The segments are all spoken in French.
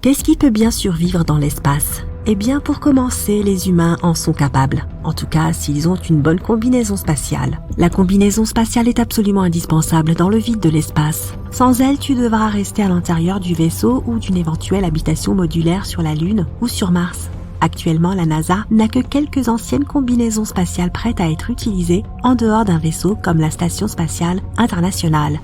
Qu'est-ce qui peut bien survivre dans l'espace ? Eh bien, pour commencer, les humains en sont capables. En tout cas, s'ils ont une bonne combinaison spatiale. La combinaison spatiale est absolument indispensable dans le vide de l'espace. Sans elle, tu devras rester à l'intérieur du vaisseau ou d'une éventuelle habitation modulaire sur la Lune ou sur Mars. Actuellement, la NASA n'a que quelques anciennes combinaisons spatiales prêtes à être utilisées en dehors d'un vaisseau comme la Station spatiale internationale.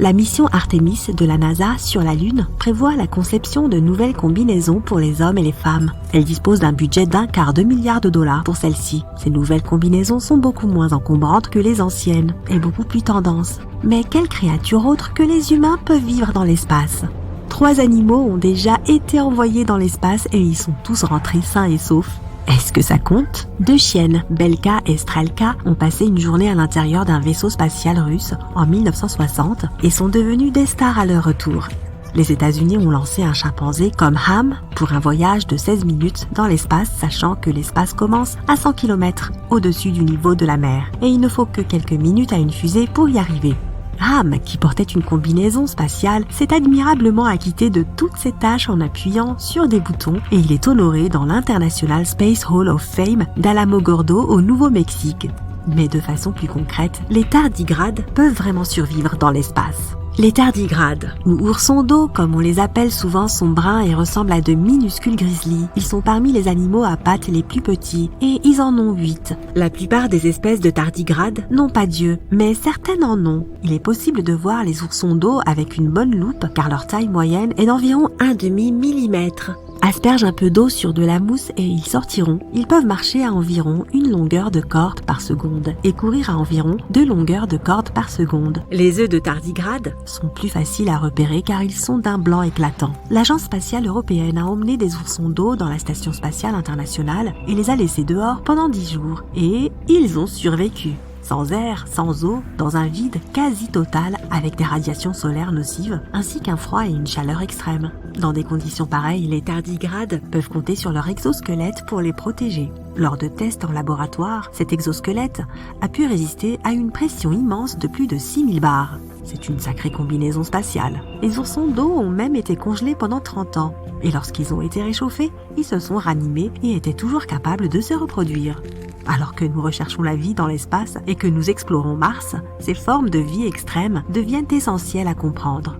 La mission Artemis de la NASA sur la Lune prévoit la conception de nouvelles combinaisons pour les hommes et les femmes. Elle dispose d'un budget d'1,4 milliard de dollars pour celle-ci. Ces nouvelles combinaisons sont beaucoup moins encombrantes que les anciennes et beaucoup plus tendances. Mais quelles créatures autres que les humains peuvent vivre dans l'espace ? 3 animaux ont déjà été envoyés dans l'espace et ils sont tous rentrés sains et saufs. Est-ce que ça compte ? 2 chiennes, Belka et Strelka, ont passé une journée à l'intérieur d'un vaisseau spatial russe en 1960 et sont devenues des stars à leur retour. Les États-Unis ont lancé un chimpanzé comme Ham pour un voyage de 16 minutes dans l'espace, sachant que l'espace commence à 100 km au-dessus du niveau de la mer et il ne faut que quelques minutes à une fusée pour y arriver. Ham, qui portait une combinaison spatiale, s'est admirablement acquitté de toutes ses tâches en appuyant sur des boutons et il est honoré dans l'International Space Hall of Fame d'Alamogordo au Nouveau-Mexique. Mais de façon plus concrète, les tardigrades peuvent vraiment survivre dans l'espace. Les tardigrades, ou oursons d'eau comme on les appelle souvent, sont bruns et ressemblent à de minuscules grizzlies. Ils sont parmi les animaux à pattes les plus petits et ils en ont 8. La plupart des espèces de tardigrades n'ont pas d'yeux, mais certaines en ont. Il est possible de voir les oursons d'eau avec une bonne loupe car leur taille moyenne est d'environ 1/2 millimètre. Asperge un peu d'eau sur de la mousse et ils sortiront. Ils peuvent marcher à environ 1 longueur de corde par seconde et courir à environ 2 longueurs de corde par seconde. Les œufs de tardigrades sont plus faciles à repérer car ils sont d'un blanc éclatant. L'Agence spatiale européenne a emmené des oursons d'eau dans la Station spatiale internationale et les a laissés dehors pendant 10 jours. Et ils ont survécu. Sans air, sans eau, dans un vide quasi total avec des radiations solaires nocives ainsi qu'un froid et une chaleur extrême. Dans des conditions pareilles, les tardigrades peuvent compter sur leur exosquelette pour les protéger. Lors de tests en laboratoire, cet exosquelette a pu résister à une pression immense de plus de 6000 bars. C'est une sacrée combinaison spatiale. Les oursons d'eau ont même été congelés pendant 30 ans. Et lorsqu'ils ont été réchauffés, ils se sont ranimés et étaient toujours capables de se reproduire. Alors que nous recherchons la vie dans l'espace et que nous explorons Mars, ces formes de vie extrêmes deviennent essentielles à comprendre.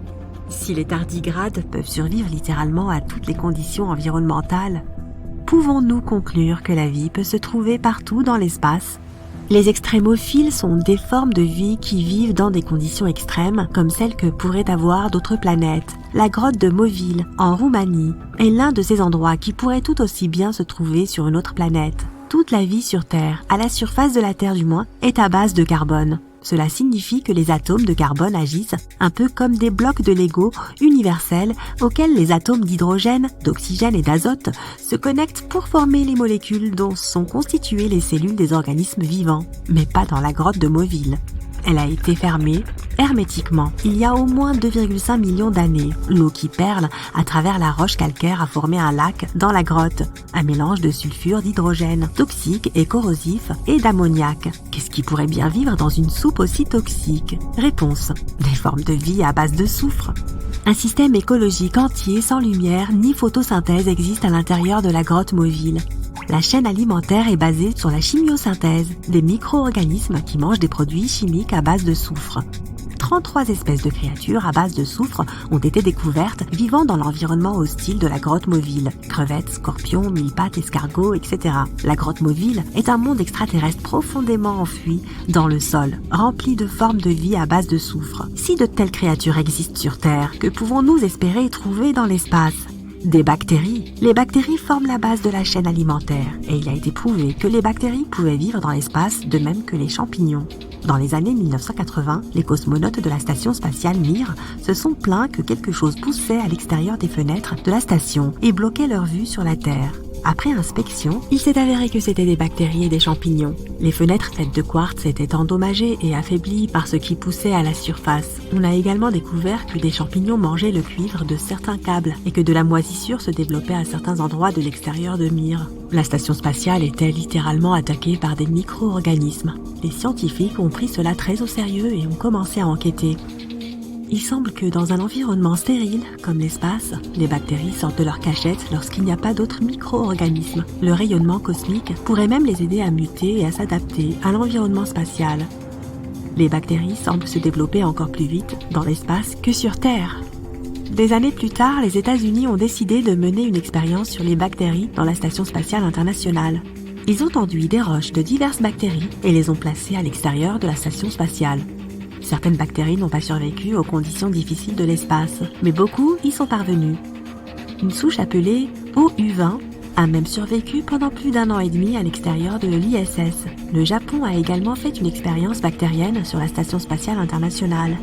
Si les tardigrades peuvent survivre littéralement à toutes les conditions environnementales, pouvons-nous conclure que la vie peut se trouver partout dans l'espace ? Les extrémophiles sont des formes de vie qui vivent dans des conditions extrêmes comme celles que pourraient avoir d'autres planètes. La grotte de Moville, en Roumanie, est l'un de ces endroits qui pourraient tout aussi bien se trouver sur une autre planète. Toute la vie sur Terre, à la surface de la Terre du moins, est à base de carbone. Cela signifie que les atomes de carbone agissent un peu comme des blocs de Lego universels auxquels les atomes d'hydrogène, d'oxygène et d'azote se connectent pour former les molécules dont sont constituées les cellules des organismes vivants, mais pas dans la grotte de Moville. Elle a été fermée hermétiquement il y a au moins 2,5 millions d'années. L'eau qui perle à travers la roche calcaire a formé un lac dans la grotte, un mélange de sulfure d'hydrogène, toxique et corrosif, et d'ammoniac. Qu'est-ce qui pourrait bien vivre dans une soupe aussi toxique ? Réponse : des formes de vie à base de soufre. Un système écologique entier sans lumière ni photosynthèse existe à l'intérieur de la grotte Moville. La chaîne alimentaire est basée sur la chimiosynthèse, des micro-organismes qui mangent des produits chimiques à base de soufre. 33 espèces de créatures à base de soufre ont été découvertes vivant dans l'environnement hostile de la grotte Moville. Crevettes, scorpions, mille-pattes, escargots, etc. La grotte Moville est un monde extraterrestre profondément enfoui dans le sol, rempli de formes de vie à base de soufre. Si de telles créatures existent sur Terre, que pouvons-nous espérer trouver dans l'espace ? Des bactéries. Les bactéries forment la base de la chaîne alimentaire et il a été prouvé que les bactéries pouvaient vivre dans l'espace de même que les champignons. Dans les années 1980, les cosmonautes de la station spatiale Mir se sont plaints que quelque chose poussait à l'extérieur des fenêtres de la station et bloquait leur vue sur la Terre. Après inspection, il s'est avéré que c'était des bactéries et des champignons. Les fenêtres faites de quartz étaient endommagées et affaiblies par ce qui poussait à la surface. On a également découvert que des champignons mangeaient le cuivre de certains câbles et que de la moisissure se développait à certains endroits de l'extérieur de Mir. La station spatiale était littéralement attaquée par des micro-organismes. Les scientifiques ont pris cela très au sérieux et ont commencé à enquêter. Il semble que dans un environnement stérile, comme l'espace, les bactéries sortent de leur cachette lorsqu'il n'y a pas d'autres micro-organismes. Le rayonnement cosmique pourrait même les aider à muter et à s'adapter à l'environnement spatial. Les bactéries semblent se développer encore plus vite dans l'espace que sur Terre. Des années plus tard, les États-Unis ont décidé de mener une expérience sur les bactéries dans la Station spatiale internationale. Ils ont enduit des roches de diverses bactéries et les ont placées à l'extérieur de la station spatiale. Certaines bactéries n'ont pas survécu aux conditions difficiles de l'espace, mais beaucoup y sont parvenus. Une souche appelée OU20 a même survécu pendant plus d'1 an et demi à l'extérieur de l'ISS. Le Japon a également fait une expérience bactérienne sur la Station spatiale internationale.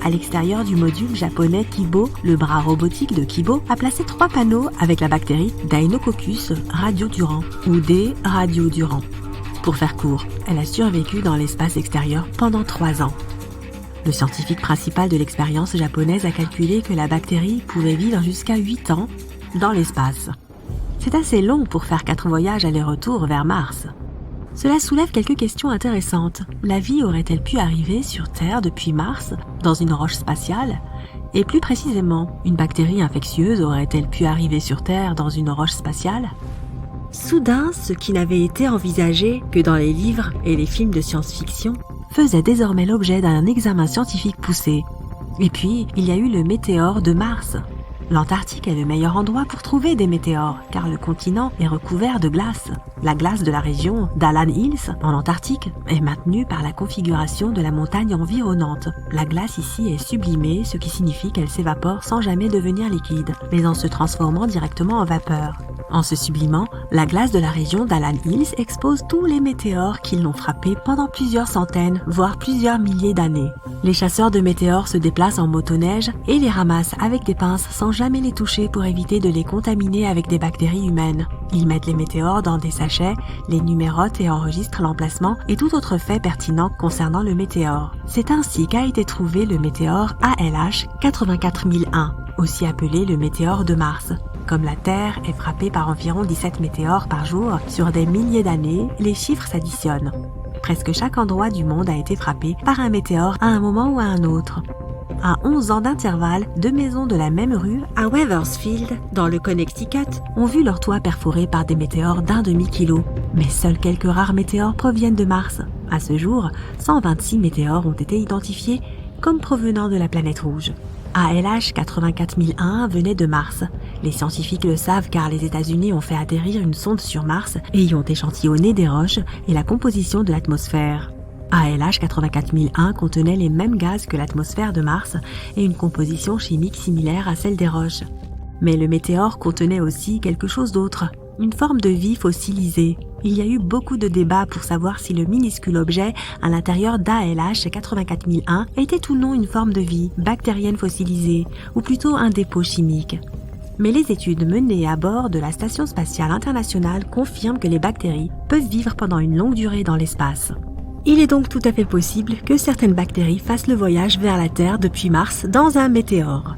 À l'extérieur du module japonais Kibo, le bras robotique de Kibo a placé 3 panneaux avec la bactérie Deinococcus radiodurans ou D. radiodurans. Pour faire court, elle a survécu dans l'espace extérieur pendant 3 ans. Le scientifique principal de l'expérience japonaise a calculé que la bactérie pouvait vivre jusqu'à 8 ans dans l'espace. C'est assez long pour faire 4 voyages aller-retour vers Mars. Cela soulève quelques questions intéressantes. La vie aurait-elle pu arriver sur Terre depuis Mars, dans une roche spatiale ? Et plus précisément, une bactérie infectieuse aurait-elle pu arriver sur Terre dans une roche spatiale ? Soudain, ce qui n'avait été envisagé que dans les livres et les films de science-fiction faisait désormais l'objet d'un examen scientifique poussé. Et puis, il y a eu le météore de Mars. L'Antarctique est le meilleur endroit pour trouver des météores, car le continent est recouvert de glace. La glace de la région d'Alan Hills, en Antarctique, est maintenue par la configuration de la montagne environnante. La glace ici est sublimée, ce qui signifie qu'elle s'évapore sans jamais devenir liquide, mais en se transformant directement en vapeur. En se sublimant, la glace de la région d'Alan Hills expose tous les météores qui l'ont frappé pendant plusieurs centaines, voire plusieurs milliers d'années. Les chasseurs de météores se déplacent en motoneige et les ramassent avec des pinces sans jamais les toucher pour éviter de les contaminer avec des bactéries humaines. Ils mettent les météores dans des sachets, les numérotent et enregistrent l'emplacement et tout autre fait pertinent concernant le météore. C'est ainsi qu'a été trouvé le météore ALH 84001, aussi appelé le météore de Mars. Comme la Terre est frappée par environ 17 météores par jour, sur des milliers d'années, les chiffres s'additionnent. Presque chaque endroit du monde a été frappé par un météore à un moment ou à un autre. À 11 ans d'intervalle, 2 maisons de la même rue, à Wethersfield, dans le Connecticut, ont vu leur toit perforé par des météores d'1 demi-kilo. Mais seuls quelques rares météores proviennent de Mars. À ce jour, 126 météores ont été identifiés comme provenant de la planète rouge. ALH 84001 venait de Mars. Les scientifiques le savent car les États-Unis ont fait atterrir une sonde sur Mars et y ont échantillonné des roches et la composition de l'atmosphère. ALH 84001 contenait les mêmes gaz que l'atmosphère de Mars et une composition chimique similaire à celle des roches. Mais le météore contenait aussi quelque chose d'autre, une forme de vie fossilisée. Il y a eu beaucoup de débats pour savoir si le minuscule objet à l'intérieur d'ALH 84001 était ou non une forme de vie bactérienne fossilisée, ou plutôt un dépôt chimique. Mais les études menées à bord de la Station spatiale internationale confirment que les bactéries peuvent vivre pendant une longue durée dans l'espace. Il est donc tout à fait possible que certaines bactéries fassent le voyage vers la Terre depuis Mars dans un météore.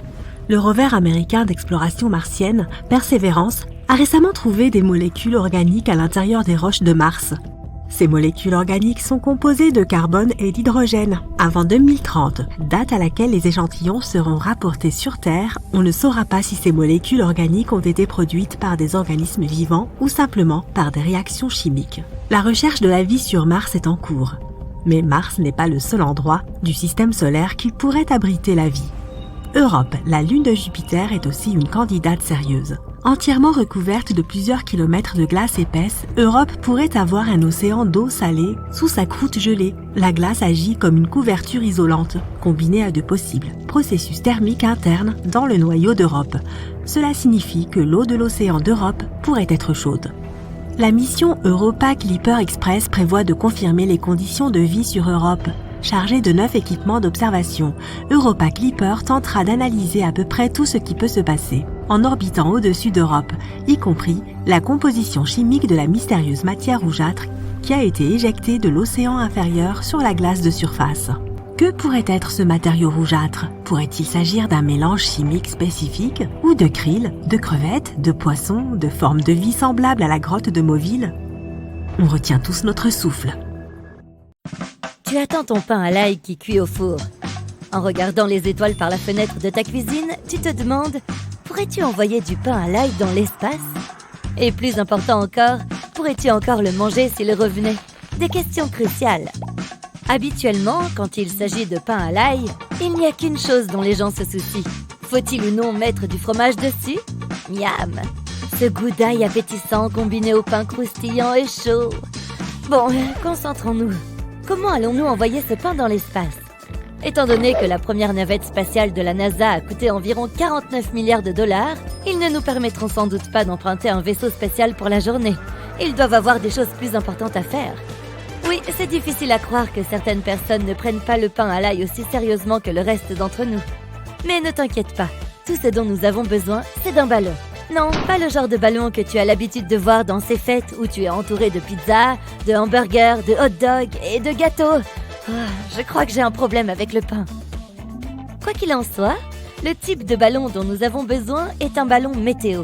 Le rover américain d'exploration martienne, Perseverance, a récemment trouvé des molécules organiques à l'intérieur des roches de Mars. Ces molécules organiques sont composées de carbone et d'hydrogène. Avant 2030, date à laquelle les échantillons seront rapportés sur Terre, on ne saura pas si ces molécules organiques ont été produites par des organismes vivants ou simplement par des réactions chimiques. La recherche de la vie sur Mars est en cours. Mais Mars n'est pas le seul endroit du système solaire qui pourrait abriter la vie. Europe, la lune de Jupiter, est aussi une candidate sérieuse. Entièrement recouverte de plusieurs kilomètres de glace épaisse, Europe pourrait avoir un océan d'eau salée sous sa croûte gelée. La glace agit comme une couverture isolante, combinée à de possibles processus thermiques internes dans le noyau d'Europe. Cela signifie que l'eau de l'océan d'Europe pourrait être chaude. La mission Europa Clipper Express prévoit de confirmer les conditions de vie sur Europe. Chargée de 9 équipements d'observation, Europa Clipper tentera d'analyser à peu près tout ce qui peut se passer en orbitant au-dessus d'Europe, y compris la composition chimique de la mystérieuse matière rougeâtre qui a été éjectée de l'océan inférieur sur la glace de surface. Que pourrait être ce matériau rougeâtre ? Pourrait-il s'agir d'un mélange chimique spécifique ou de krill, de crevettes, de poissons, de formes de vie semblables à la grotte de Mauville ? On retient tous notre souffle. Tu attends ton pain à l'ail qui cuit au four. En regardant les étoiles par la fenêtre de ta cuisine, tu te demandes « Pourrais-tu envoyer du pain à l'ail dans l'espace ?» Et plus important encore, pourrais-tu encore le manger s'il revenait? Des questions cruciales. Habituellement, quand il s'agit de pain à l'ail, il n'y a qu'une chose dont les gens se soucient. Faut-il ou non mettre du fromage dessus? Miam! Ce goût d'ail appétissant combiné au pain croustillant et chaud. Bon, concentrons-nous. Comment allons-nous envoyer ce pain dans l'espace? Étant donné que la première navette spatiale de la NASA a coûté environ 49 milliards de dollars, ils ne nous permettront sans doute pas d'emprunter un vaisseau spatial pour la journée. Ils doivent avoir des choses plus importantes à faire. Oui, c'est difficile à croire que certaines personnes ne prennent pas le pain à l'ail aussi sérieusement que le reste d'entre nous. Mais ne t'inquiète pas, tout ce dont nous avons besoin, c'est d'un ballon. Non, pas le genre de ballon que tu as l'habitude de voir dans ces fêtes où tu es entouré de pizzas, de hamburgers, de hot dogs et de gâteaux. Je crois que j'ai un problème avec le pain. Quoi qu'il en soit, le type de ballon dont nous avons besoin est un ballon météo.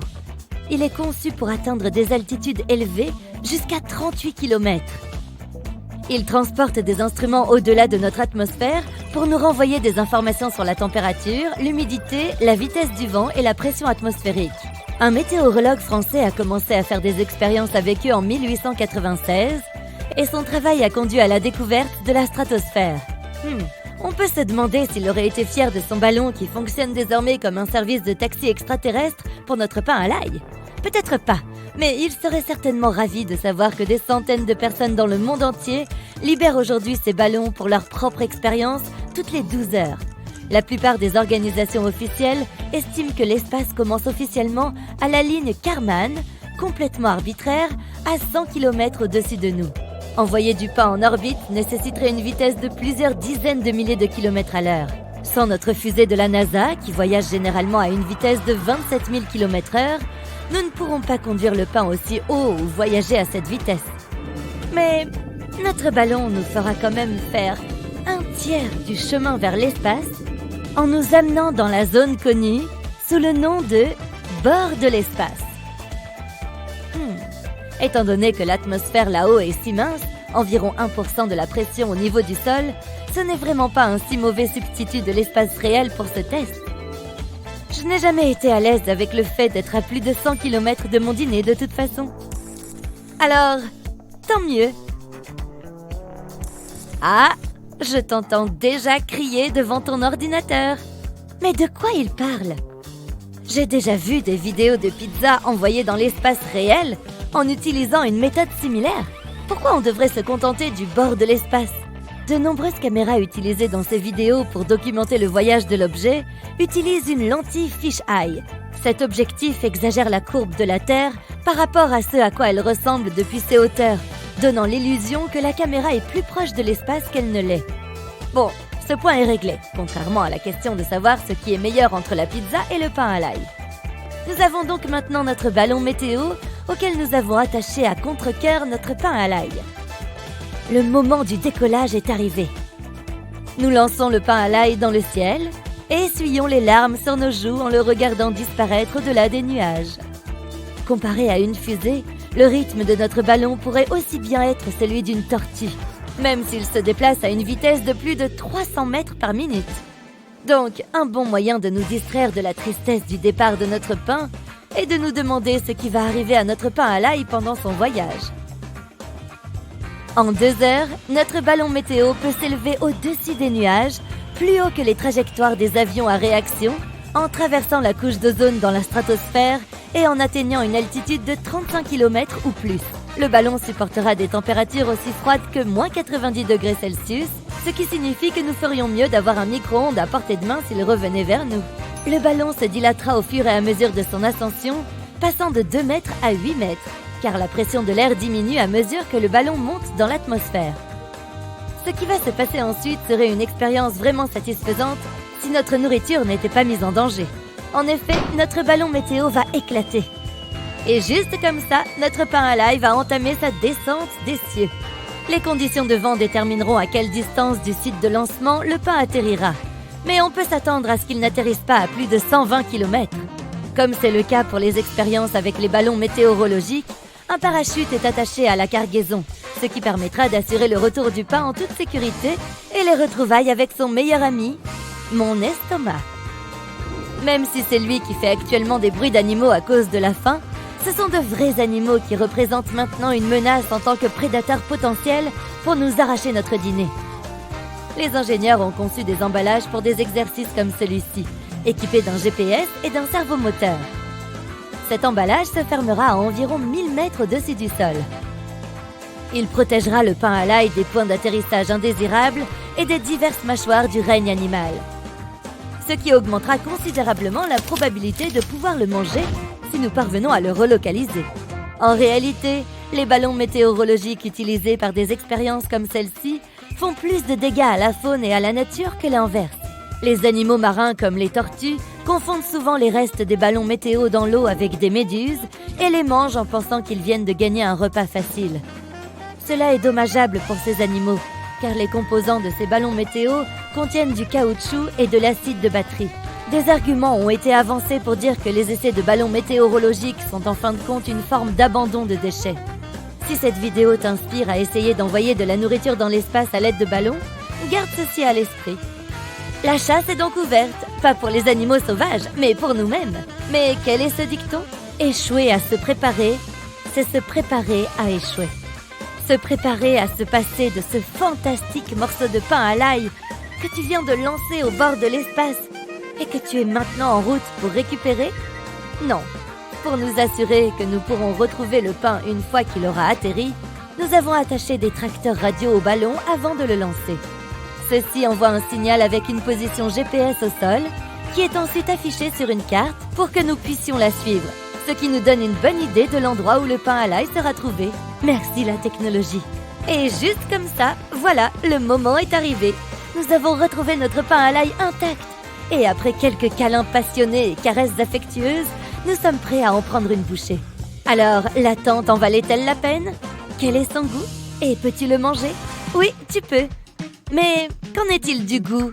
Il est conçu pour atteindre des altitudes élevées jusqu'à 38 km. Il transporte des instruments au-delà de notre atmosphère pour nous renvoyer des informations sur la température, l'humidité, la vitesse du vent et la pression atmosphérique. Un météorologue français a commencé à faire des expériences avec eux en 1896 et son travail a conduit à la découverte de la stratosphère. On peut se demander s'il aurait été fier de son ballon qui fonctionne désormais comme un service de taxi extraterrestre pour notre pain à l'ail. Peut-être pas, mais il serait certainement ravi de savoir que des centaines de personnes dans le monde entier libèrent aujourd'hui ces ballons pour leur propre expérience toutes les 12 heures. La plupart des organisations officielles estiment que l'espace commence officiellement à la ligne Kármán, complètement arbitraire, à 100 km au-dessus de nous. Envoyer du pain en orbite nécessiterait une vitesse de plusieurs dizaines de milliers de kilomètres à l'heure. Sans notre fusée de la NASA, qui voyage généralement à une vitesse de 27 000 km/h, nous ne pourrons pas conduire le pain aussi haut ou voyager à cette vitesse. Mais notre ballon nous fera quand même faire un tiers du chemin vers l'espace en nous amenant dans la zone connue sous le nom de bord de l'espace. Étant donné que l'atmosphère là-haut est si mince, environ 1% de la pression au niveau du sol, ce n'est vraiment pas un si mauvais substitut de l'espace réel pour ce test. Je n'ai jamais été à l'aise avec le fait d'être à plus de 100 km de mon dîner de toute façon. Alors, tant mieux. Ah, je t'entends déjà crier devant ton ordinateur. Mais de quoi il parle? J'ai déjà vu des vidéos de pizza envoyées dans l'espace réel en utilisant une méthode similaire. Pourquoi on devrait se contenter du bord de l'espace? De nombreuses caméras utilisées dans ces vidéos pour documenter le voyage de l'objet utilisent une lentille fish-eye. Cet objectif exagère la courbe de la Terre par rapport à ce à quoi elle ressemble depuis ses hauteurs, donnant l'illusion que la caméra est plus proche de l'espace qu'elle ne l'est. Bon, ce point est réglé, contrairement à la question de savoir ce qui est meilleur entre la pizza et le pain à l'ail. Nous avons donc maintenant notre ballon météo auquel nous avons attaché à contre-cœur notre pain à l'ail. Le moment du décollage est arrivé. Nous lançons le pain à l'ail dans le ciel et essuyons les larmes sur nos joues en le regardant disparaître au-delà des nuages. Comparé à une fusée, le rythme de notre ballon pourrait aussi bien être celui d'une tortue, même s'il se déplace à une vitesse de plus de 300 mètres par minute. Donc, un bon moyen de nous distraire de la tristesse du départ de notre pain est de nous demander ce qui va arriver à notre pain à l'ail pendant son voyage. En 2 heures, notre ballon météo peut s'élever au-dessus des nuages, plus haut que les trajectoires des avions à réaction, en traversant la couche d'ozone dans la stratosphère et en atteignant une altitude de 35 km ou plus. Le ballon supportera des températures aussi froides que moins 90 degrés Celsius, ce qui signifie que nous ferions mieux d'avoir un micro-ondes à portée de main s'il revenait vers nous. Le ballon se dilatera au fur et à mesure de son ascension, passant de 2 mètres à 8 mètres, car la pression de l'air diminue à mesure que le ballon monte dans l'atmosphère. Ce qui va se passer ensuite serait une expérience vraiment satisfaisante si notre nourriture n'était pas mise en danger. En effet, notre ballon météo va éclater. Et juste comme ça, notre pain à l'ail va entamer sa descente des cieux. Les conditions de vent détermineront à quelle distance du site de lancement le pain atterrira. Mais on peut s'attendre à ce qu'il n'atterrisse pas à plus de 120 km. Comme c'est le cas pour les expériences avec les ballons météorologiques, un parachute est attaché à la cargaison, ce qui permettra d'assurer le retour du pain en toute sécurité et les retrouvailles avec son meilleur ami, mon estomac. Même si c'est lui qui fait actuellement des bruits d'animaux à cause de la faim, ce sont de vrais animaux qui représentent maintenant une menace en tant que prédateurs potentiels pour nous arracher notre dîner. Les ingénieurs ont conçu des emballages pour des exercices comme celui-ci, équipés d'un GPS et d'un servomoteur. Cet emballage se fermera à environ 1000 mètres au-dessus du sol. Il protégera le pain à l'ail des points d'atterrissage indésirables et des diverses mâchoires du règne animal, ce qui augmentera considérablement la probabilité de pouvoir le manger si nous parvenons à le relocaliser. En réalité, les ballons météorologiques utilisés par des expériences comme celle-ci font plus de dégâts à la faune et à la nature que l'inverse. Les animaux marins comme les tortues confondent souvent les restes des ballons météo dans l'eau avec des méduses et les mangent en pensant qu'ils viennent de gagner un repas facile. Cela est dommageable pour ces animaux, car les composants de ces ballons météo contiennent du caoutchouc et de l'acide de batterie. Des arguments ont été avancés pour dire que les essais de ballons météorologiques sont en fin de compte une forme d'abandon de déchets. Si cette vidéo t'inspire à essayer d'envoyer de la nourriture dans l'espace à l'aide de ballons, garde ceci à l'esprit. La chasse est donc ouverte, pas pour les animaux sauvages, mais pour nous-mêmes. Mais quel est ce dicton ? Échouer à se préparer, c'est se préparer à échouer. Se préparer à se passer de ce fantastique morceau de pain à l'ail que tu viens de lancer au bord de l'espace et que tu es maintenant en route pour récupérer ? Non. Pour nous assurer que nous pourrons retrouver le pain une fois qu'il aura atterri, nous avons attaché des tracteurs radio au ballon avant de le lancer. Ceux-ci envoient un signal avec une position GPS au sol, qui est ensuite affichée sur une carte pour que nous puissions la suivre, ce qui nous donne une bonne idée de l'endroit où le pain à l'ail sera trouvé. Merci la technologie. Et juste comme ça, voilà, le moment est arrivé. Nous avons retrouvé notre pain à l'ail intact. Et après quelques câlins passionnés et caresses affectueuses, nous sommes prêts à en prendre une bouchée. Alors, l'attente en valait-elle la peine ? Quel est son goût ? Et peux-tu le manger ? Oui, tu peux. Mais qu'en est-il du goût ?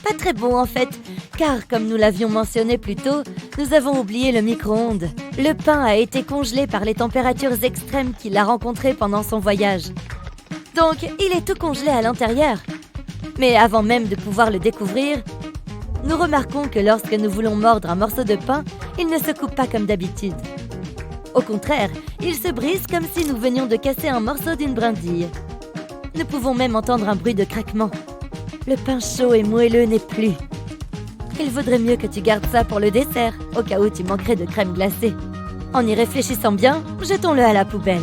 Pas très bon en fait, car comme nous l'avions mentionné plus tôt, nous avons oublié le micro-ondes. Le pain a été congelé par les températures extrêmes qu'il a rencontrées pendant son voyage. Donc, il est tout congelé à l'intérieur. Mais avant même de pouvoir le découvrir, nous remarquons que lorsque nous voulons mordre un morceau de pain, il ne se coupe pas comme d'habitude. Au contraire, il se brise comme si nous venions de casser un morceau d'une brindille. Nous pouvons même entendre un bruit de craquement. Le pain chaud et moelleux n'est plus. Il vaudrait mieux que tu gardes ça pour le dessert, au cas où tu manquerais de crème glacée. En y réfléchissant bien, jetons-le à la poubelle.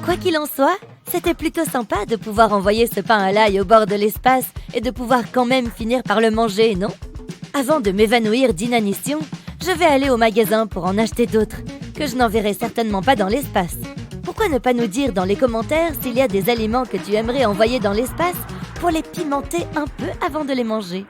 Quoi qu'il en soit, c'était plutôt sympa de pouvoir envoyer ce pain à l'ail au bord de l'espace et de pouvoir quand même finir par le manger, non ? Avant de m'évanouir d'inanition, je vais aller au magasin pour en acheter d'autres, que je n'enverrai certainement pas dans l'espace. Pourquoi ne pas nous dire dans les commentaires s'il y a des aliments que tu aimerais envoyer dans l'espace pour les pimenter un peu avant de les manger ?